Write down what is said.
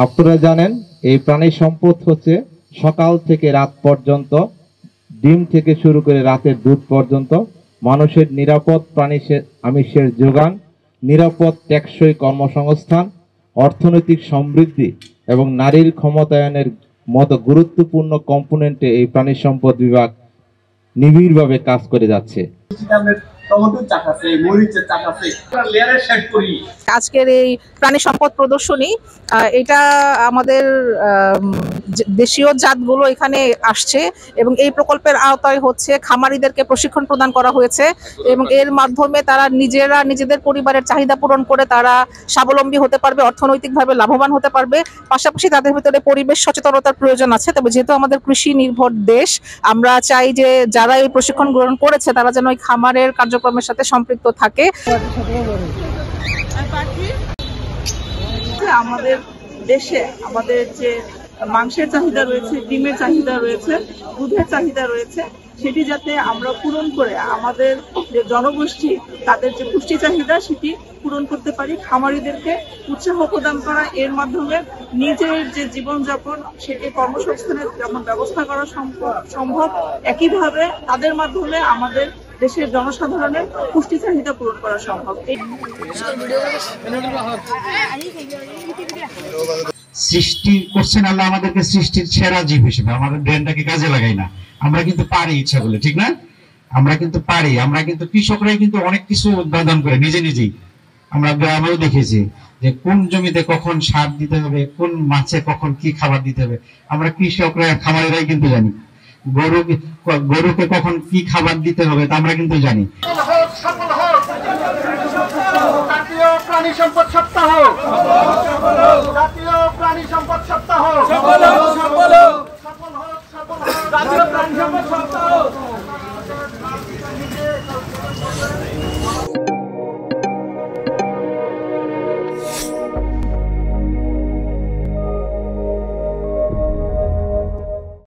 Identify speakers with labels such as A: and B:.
A: আপনারা জানেন এই প্রাণী সম্পদ হচ্ছে সকাল থেকে রাত পর্যন্ত, ডিম থেকে শুরু করে রাতের দুধ পর্যন্ত মানুষের নিরাপদ প্রাণী আমিষের যোগান, নিরাপদ টেকসই কর্মসংস্থান, অর্থনৈতিক সমৃদ্ধি এবং নারীর ক্ষমতায়নের মতো গুরুত্বপূর্ণ কম্পোনেন্টে এই প্রাণী সম্পদ বিভাগ নিবিড়ভাবে কাজ করে যাচ্ছে।
B: আজকের এই প্রাণী সম্পদ প্রদর্শনী, এটা আমাদের দেশীয় জাতগুলো এখানে আসছে এবং এই প্রকল্পের আওতায় হচ্ছে খামারিদেরকে প্রশিক্ষণ প্রদান করা হয়েছে এবং এর মাধ্যমে তারা নিজেরা নিজেদের পরিবারের চাহিদা পূরণ করে তারা স্বাবলম্বী হতে পারবে, অর্থনৈতিকভাবে লাভবান হতে পারবে। পাশাপাশি তাদের ভিতরে পরিবেশ সচেতনতার প্রয়োজন আছে। তবে যেহেতু আমাদের কৃষি নির্ভর দেশ, আমরা চাই যে যারা এই প্রশিক্ষণ গ্রহণ করেছে তারা যেন ওই খামারের কার্যক্রমের সাথে সম্পৃক্ত থাকে।
C: আমাদের দেশে আমাদের যে মাংসের চাহিদা রয়েছে, ডিমের চাহিদা রয়েছে, দুধের চাহিদা রয়েছে, সেটি যাতে আমরা পূরণ করে আমাদের যে জনগোষ্ঠী তাদের যে পুষ্টি চাহিদা সেটি পূরণ করতে পারি। খামারিদেরকে উৎসাহ প্রদান করা, এর মাধ্যমে নিজের যে জীবনযাপন সেটি কর্মসংস্থানের যেমন ব্যবস্থা করা সম্ভব, একইভাবে তাদের মাধ্যমে আমাদের দেশের জনসাধারণের পুষ্টি চাহিদা পূরণ করা সম্ভব।
D: সৃষ্টি করছেন আল্লাহ আমাদেরকে সৃষ্টির সেরা জীব হিসেবে, আমাদের ব্রেনটাকে কাজে লাগাই না। আমরা কিন্তু পারি ইচ্ছা করলে, ঠিক না? আমরা কিন্তু পারি, আমরা কিন্তু কৃষকরাই কিন্তু অনেক কিছু উৎপাদন করে নিজে নিজেই। আমরা গ্রামেও দেখেছি যে কোন জমিতে কখন সার দিতে হবে, কোন মাছে কখন কি খাবার দিতে হবে, আমরা কৃষকরা খামারিরাই কিন্তু জানি। গরুকে কখন কি খাবার দিতে হবে তা আমরা কিন্তু জানি।
E: প্রাণী সম্পদ সপ্তাহ